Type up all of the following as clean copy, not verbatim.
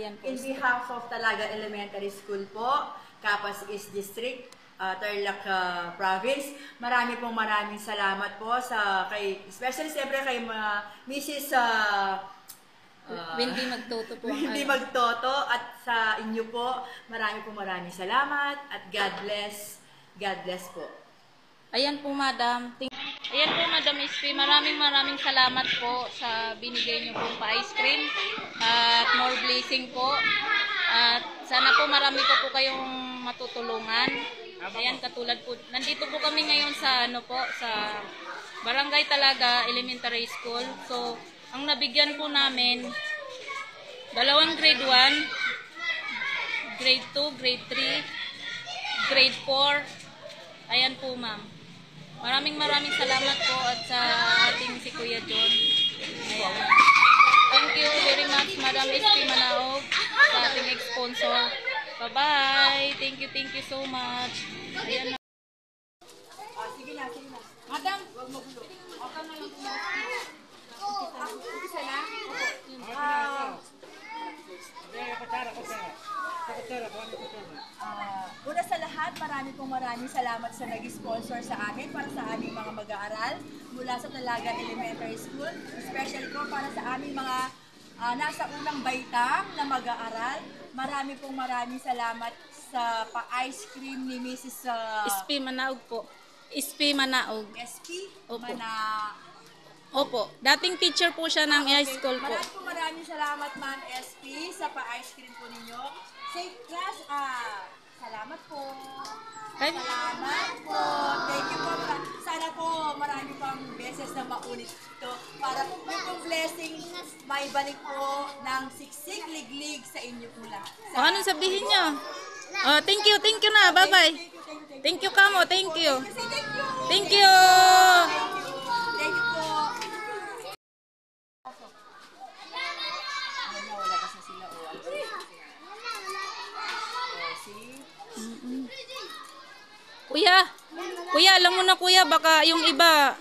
Ayan po. In behalf of Talaga Elementary School po, Capas East District, Tarlac Province, maraming salamat po sa especially siyempre kay Mrs. Hindi Magtoto po. Hindi Magtoto at sa inyo po, maraming salamat at God bless po. Ayan po, Madam. Ayan po, Madam SP. Maraming salamat po sa binigay niyo pong pa-ice cream at more blessing po. At sana po marami pa po kayong matutulungan. Ayan, katulad po. Nandito po kami ngayon sa sa Barangay Talaga Elementary School. So, ang nabigyan po namin, 2 grade 1, grade 2, grade 3, grade 4. Ayan po, ma'am. Maraming salamat po at sa ating si Kuya John. Ayan. Thank you very much, Madam SP Manaog, sa ating sponsor. Bye-bye. Thank you so much. Ayan na. Sige na. Madam, Huwag magulo. okay na lang po. Isa na? Una sa lahat, maraming salamat sa nag-sponsor sa amin para sa aming mga mag-aaral mula sa Talaga Elementary School, especially po para sa aming mga nasa unang baitang na mag-aaral. Maraming salamat sa pa-ice cream ni Mrs. SP Manaog po. SP Manaog. SP? Opo. Opo. Dating teacher po siya ng high school po. Maraming salamat, Ma'am SP, sa pa-ice cream po ninyo. Safe class, salamat po. Salamat po. Thank you po. Sana po marami pang beses na maulit ito para yung blessing may balik po ng siksik liglig sa inyo po lahat. Anong sabihin niyo? Thank you na. Bye-bye. Thank you kamo. Thank you. Thank you po. Wala kasi sila o Kuya, alam mo na kuya, baka yung iba,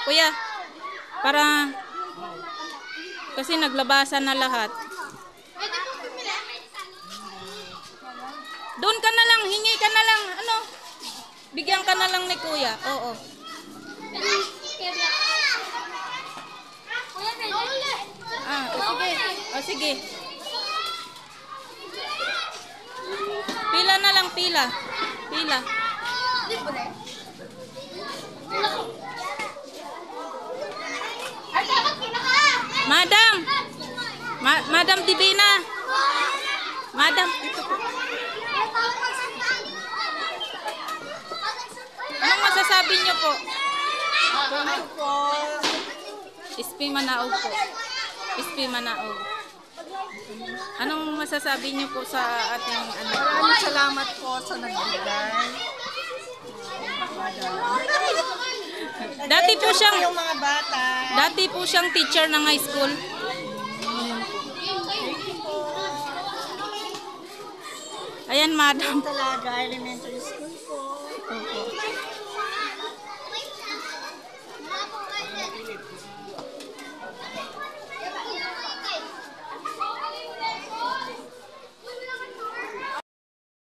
kuya, para, kasi naglabasan na lahat. Doon ka na lang, hingi ka na lang, bigyan ka na lang ni kuya, oo. Sige. Pila na lang, pila. Madam Divina. Madam. Anong masasabi niyo po? SP Manaog po. SP Manaog. Anong masasabi niyo po sa ating Maraming salamat po sa nagbigay. Dati po siyang yung mga bata. Dati po siyang teacher ng high school. Ayan, Madam. Talaga Elementary School po.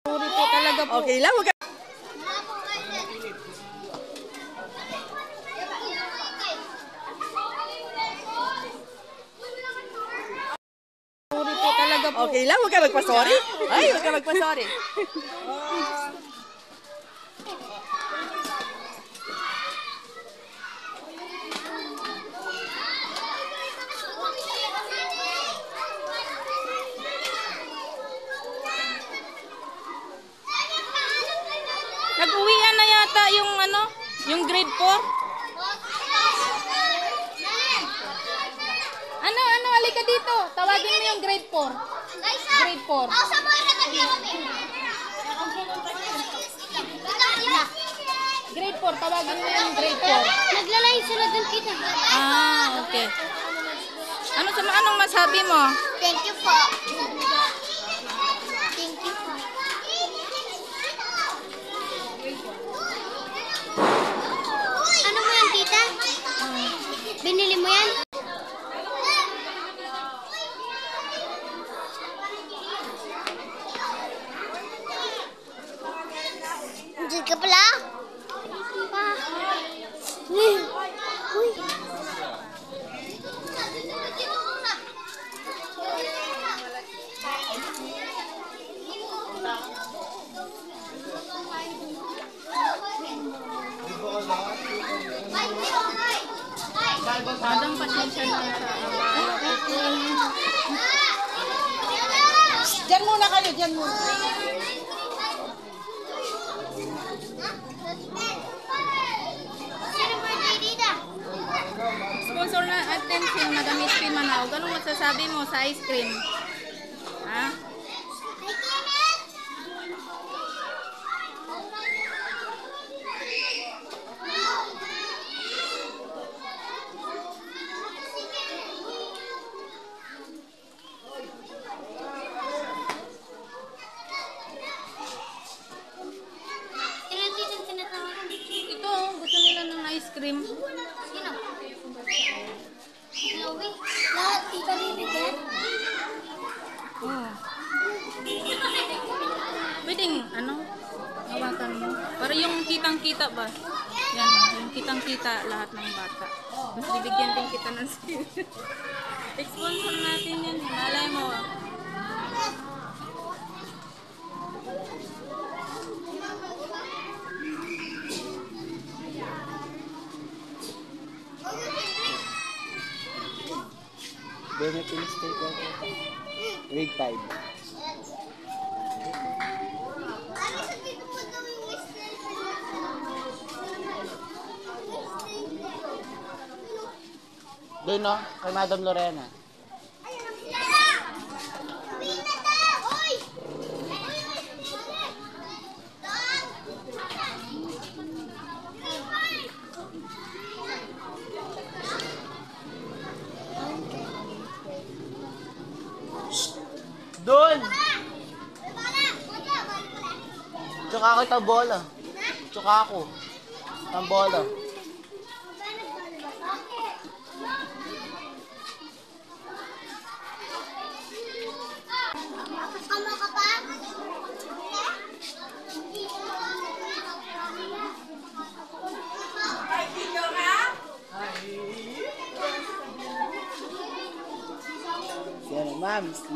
Sorry po talaga po. Okay lang, Sorry po talaga po. okay lang, huwag ka magpa-sorry. Ay, huwag ka magpa-sorry. Nag-uwian na yata yung yung grade 4. Halika dito. Tawagin mo yung grade 4. Grade 4. Grade 4, tawagin mo yung grade 4. Naglalay sila dun kita. Okay. Anong masabi mo? Thank you po. Thank you po. Ano mo yan, tita? Binili mo yan? pasensya na sa abala ko. Diyan muna kayo, diyan muna. Sino birthday dito? Sponsor na atin si Madam SP Manaw. Anong masasabi mo sa ice cream? Ha? Sino dito tinatawagan? Ito, gusto nila ng ice cream. Sino? Chloe? Lahat dito bibigyan? Oh. Pwedeng, ano? Hawakan mo. Para yung kitang-kita ba? Yan, yung kitang-kita lahat ng bata. Mas bibigyan din kita ng skin. Sponsor natin yan. Malay mo. Benefit state ako. Grade 5. Ano sa dito mo gawing mistake? Doon no, kay Madam Lorena. Doon! Tsaka ako itang bola. Tsaka ako. Itang bola. Kasama ka ba? Ay, dito ka? Si ano, ma'am, si